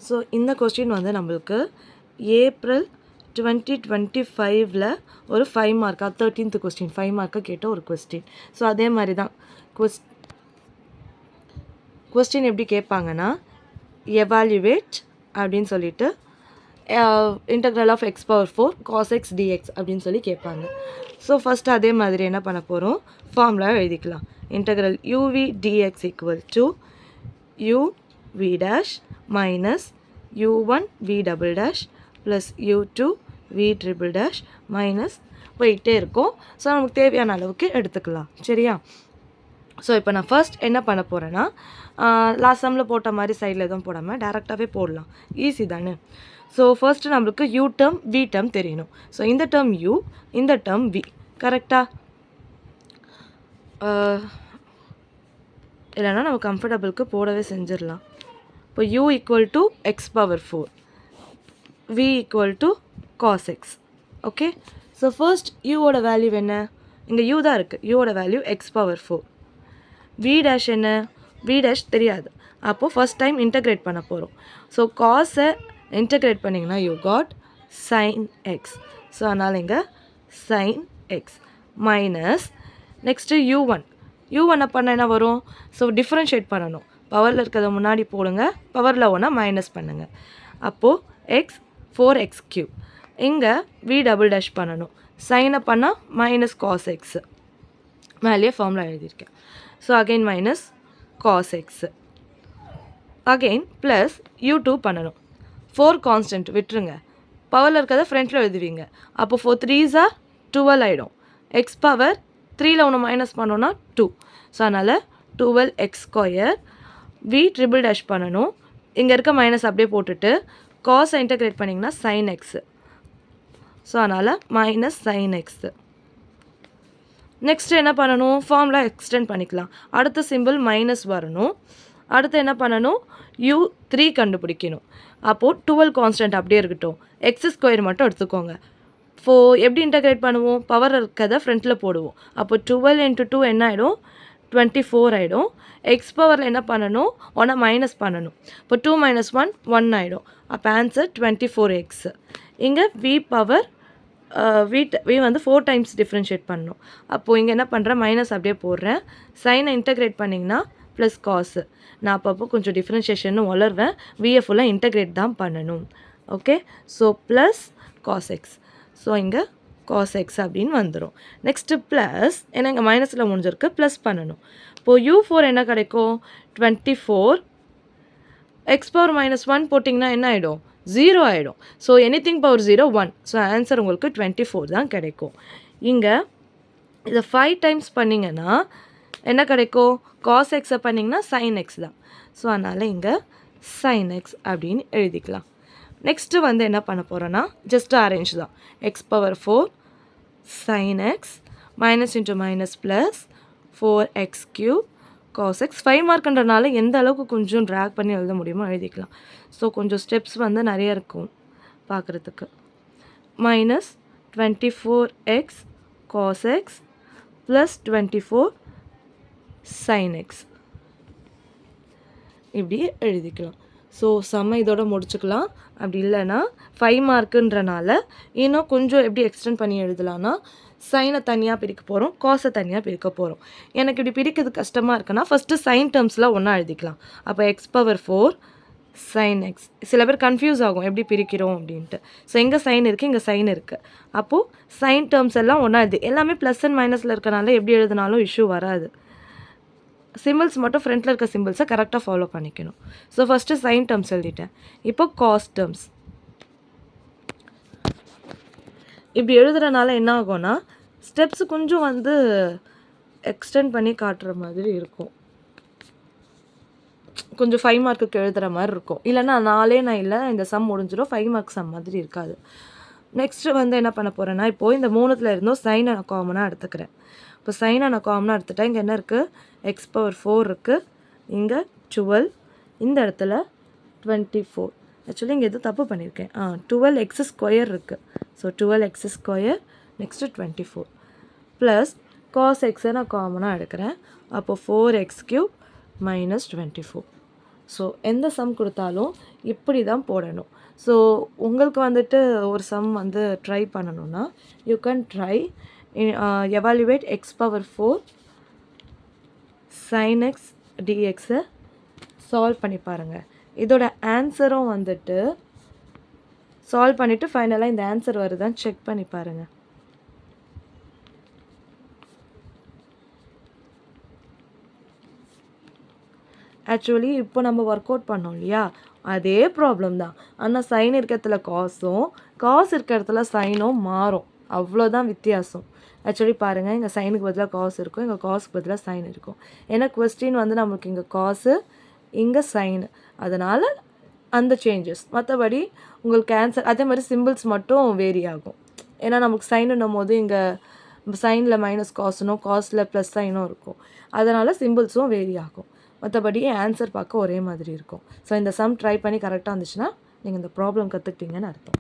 So இந்த question வந்து நம்மளுக்கு ஏப்ரல் 2025ல் ஒரு 5 மார்க்காக 13th கொஸ்டின் 5 மார்க்காக கேட்ட ஒரு கொஸ்டின். ஸோ அதே மாதிரி தான் கொஸ்டின் எப்படி கேட்பாங்கன்னா, எவாலுவேட் அப்படின்னு சொல்லிட்டு integral of x power 4 cos x dx அப்படின்னு சொல்லி கேட்பாங்க. ஸோ ஃபஸ்ட்டு அதே மாதிரி என்ன பண்ண போகிறோம், ஃபார்முலா எழுதிக்கலாம். Integral uv dx equal to uv dash minus u1 v double dash plus u2 v triple dash minus போயிட்டே இருக்கும். ஸோ நமக்கு தேவையான அளவுக்கு எடுத்துக்கலாம். சரியா? ஸோ இப்போ நான் ஃபர்ஸ்ட் என்ன பண்ண போகிறேன்னா, லாஸ்ட் சம்மில் போட்ட மாதிரி சைடில் எதுவும் போடாமல் டேரெக்டாகவே போடலாம், ஈஸி தானே. ஸோ ஃபர்ஸ்ட்டு நம்மளுக்கு u டேர்ம் v டேர்ம் தெரியணும். ஸோ இந்த டேர்ம் u, இந்த டேர்ம் v, கரெக்டாக? இல்லைனா நம்ம கம்ஃபர்டபுளுக்கு போடவே செஞ்சிடலாம். இப்போ u equal to x power 4, v equal to cos x. Okay, so first யூவோட வேல்யூ என்ன, இங்கே u தான் இருக்குது, யூவோட value x power 4. v dash என்ன, v டேஷ் தெரியாது. அப்போது ஃபர்ஸ்ட் டைம் இன்டகிரேட் பண்ண போகிறோம். ஸோ காஸை இன்டகிரேட் பண்ணிங்கன்னா you God sin x. So அதனால் இங்கே sin x minus next u1 பண்ண என்ன வரும், ஸோ டிஃப்ரென்ஷியேட் பண்ணணும். பவரில் இருக்கிறத முன்னாடி போடுங்க, பவரில் ஒன்றா மைனஸ் பண்ணுங்கள். அப்போது x 4x3. இங்கே v டபுள் டேஷ் பண்ணணும், சைனை பண்ணால் மைனஸ் cos x, மேலேயே ஃபார்முலா எழுதியிருக்கேன். So again minus cos x, again plus u2 பண்ணணும். 4 கான்ஸ்டன்ட் விட்டுருங்க, பவரில் இருக்கிறத ஃப்ரண்ட்டில் எழுதுவீங்க. அப்போ 4 3s 12 ஆகிடும். எக்ஸ் பவர் 3ல் ஒன்று மைனஸ் பண்ணோன்னா 2. ஸோ அதனால் 12x². v ட்ரிபிள் டேஷ் பண்ணணும், இங்கே இருக்க மைனஸ் அப்படியே போட்டுட்டு காஸை இன்டகிரேட் பண்ணிங்கன்னா sin x. ஸோ அதனால் மைனஸ் sin x. நெக்ஸ்ட்டு என்ன பண்ணணும், ஃபார்முலா எக்ஸ்டெண்ட் பண்ணிக்கலாம். அடுத்த சிம்பிள் மைனஸ் வரணும். அடுத்து என்ன பண்ணணும், u3 கண்டுபிடிக்கணும். அப்போது 12 கான்ஸ்டன்ட் அப்படியே இருக்கட்டும், x² மட்டும் எடுத்துக்கோங்க. எப்படி இன்டகிரேட் பண்ணுவோம், பவர் இருக்கிறத ஃப்ரண்ட்டில் போடுவோம். அப்போ 12 × 2 என்ன ஆகிடும், 24 ஆகிடும். எக்ஸ் பவரில் என்ன பண்ணணும், ஒன்றை மைனஸ் பண்ணணும். இப்போ 2 - 1 1 ஆகிடும். அப்போ ஆன்சர் 24x. இங்கே v பவர் v வந்து 4 டைம்ஸ் டிஃப்ரென்ஷியேட் பண்ணணும். அப்போது இங்கே என்ன பண்ணுறேன், மைனஸ் அப்படியே போடுறேன். சைனை இன்டகிரேட் பண்ணிங்கன்னா ப்ளஸ் காசு. நான் அப்பப்போ கொஞ்சம் டிஃப்ரென்ஷியேஷன் வளருவேன், விஏ ஃபுல்லாக இன்டகிரேட் தான் பண்ணணும். Okay, so plus cos x. So இங்கே காஸ் எக்ஸ் அப்படின்னு வந்துடும். நெக்ஸ்ட்டு ப்ளஸ், ஏன்னா இங்கே மைனஸில் முடிஞ்சிருக்கு, ப்ளஸ் பண்ணணும். இப்போது u4 என்ன கிடைக்கும், 24. எக்ஸ் பவர் -1 போட்டிங்கன்னா என்ன ஆகிடும், 0 ஆகிடும். So anything power 0 1. So answer உங்களுக்கு 24 தான் கிடைக்கும். இங்கே இதை 5 டைம்ஸ் பண்ணிங்கன்னா என்ன கிடைக்கும், காஸ் எக்ஸை பண்ணிங்கன்னா sin x தான். ஸோ அதனால் இங்கே sin x அப்படின்னு எழுதிக்கலாம். நெக்ஸ்ட்டு வந்து என்ன பண்ண போகிறோன்னா, ஜஸ்ட் அரேஞ்ச் தான். X power 4 sin x minus into minus plus 4x³ cos x. 5 மார்க்குன்றனால எந்த அளவுக்கு கொஞ்சம் ட்ராக் பண்ணி எழுத முடியுமோ எழுதிக்கலாம். ஸோ கொஞ்சம் ஸ்டெப்ஸ் வந்து நிறைய இருக்கும் பார்க்குறதுக்கு. Minus 24x cos x plus 24 sin x இப்படி எழுதிக்கலாம். ஸோ சம்ம இதோட முடிச்சுக்கலாம். அப்படி இல்லைன்னா 5 மார்க்குன்றனால இன்னும் கொஞ்சம் எப்படி எக்ஸ்டெண்ட் பண்ணி எழுதலான்னா, சைனை தனியாக பிரிக்க போகிறோம், காஸை தனியாக பிரிக்க போகிறோம். எனக்கு இப்படி பிரிக்கிறது கஷ்டமாக இருக்குன்னா ஃபஸ்ட்டு சைன் டேர்ம்ஸில் ஒன்றா எழுதிக்கலாம். அப்போ எக்ஸ் பவர் 4 sin x. சில பேர் கன்ஃபியூஸ் ஆகும் எப்படி பிரிக்கிறோம் அப்படின்ட்டு. ஸோ எங்கே சைன் இருக்குது, இங்கே சைன் இருக்குது. அப்போது சைன் டேர்ம்ஸ் எல்லாம் ஒன்றா எழுதி, எல்லாமே ப்ளஸ் அண்ட் மைனஸில் இருக்கனால எப்படி எழுதினாலும் இஷ்யூ வராது. சிம்பிள்ஸ் மட்டும் ஃப்ரண்ட்டில் இருக்க சிம்பிள்ஸை கரெக்டாக ஃபாலோ பண்ணிக்கணும். ஸோ ஃபஸ்ட்டு சைன் டேர்ம்ஸ் எழுதிட்டேன். இப்போ காஸ் டேர்ம்ஸ் இப்படி எழுதுறதுனால என்ன ஆகும்னா, ஸ்டெப்ஸ் கொஞ்சம் வந்து எக்ஸ்டெண்ட் பண்ணி காட்டுற மாதிரி இருக்கும், கொஞ்சம் 5 மார்க்குக்கு எழுதுகிற மாதிரி இருக்கும். இல்லைன்னா 4 இல்லை இந்த சம் முடிஞ்சிடும், 5 மார்க் சம் மாதிரி இருக்காது. நெக்ஸ்ட்டு வந்து என்ன பண்ண போகிறேன்னா, இப்போது இந்த 3ல் இருந்தும் சைனை நான் காமனாக எடுத்துக்கிறேன். இப்போ சைனை நான் காமனாக எடுத்துட்டேன். இங்கே என்ன இருக்குது, எக்ஸ் பவர் 4 இருக்குது, இங்கே 12, இந்த இடத்துல 24. ஆக்சுவலி இங்கே எதுவும் தப்பு பண்ணியிருக்கேன், 12x² இருக்குது. So 12x², next 24 plus cos எக்ஸை நான் காமனாக எடுக்கிறேன். அப்போது 4x³ - 24. ஸோ எந்த சம் கொடுத்தாலும் இப்படி தான் போடணும். ஸோ உங்களுக்கு வந்துட்டு ஒரு சம் வந்து ட்ரை பண்ணணும்னா you can try evaluate x power 4 sin x dxஐ சால்வ் பண்ணி பாருங்கள். இதோட ஆன்சரும் வந்துட்டு சால்வ் பண்ணிவிட்டு ஃபைனலாக இந்த ஆன்சர் வருதான்னு செக் பண்ணி பாருங்கள். ஆக்சுவலி இப்போ நம்ம ஒர்க் அவுட் பண்ணோம் இல்லையா, அதே ப்ராப்ளம் தான். ஆனால் சைன் இருக்கிறதுல காசும் காசு இருக்கிற இடத்துல சைனும் மாறும், அவ்வளோதான் வித்தியாசம். ஆக்சுவலி பாருங்கள், இங்கே சைனுக்கு பதிலாக காசு இருக்கும், இங்கே காசுக்கு பதிலாக சைன் இருக்கும். ஏன்னா கொஸ்டின் வந்து நமக்கு இங்கே காசு இங்கே சைனு, அதனால் அந்த சேஞ்சஸ். மற்றபடி உங்களுக்கு ஆன்சர் அதே மாதிரி சிம்பிள்ஸ் மட்டும் வேரி ஆகும். ஏன்னா நமக்கு சைனுன்னும் போது இங்கே சைனில் மைனஸ் காசுனும் காசில் ப்ளஸ் சைனும் இருக்கும், அதனால் சிம்பிள்ஸும் வேரி ஆகும். மற்றபடி ஆன்சர் பார்க்க ஒரே மாதிரி இருக்கும். ஸோ இந்த சம் ட்ரை பண்ணி கரெக்டாக இருந்துச்சுன்னா நீங்கள் இந்த ப்ராப்ளம் கற்றுக்கிட்டீங்கன்னு அர்த்தம்.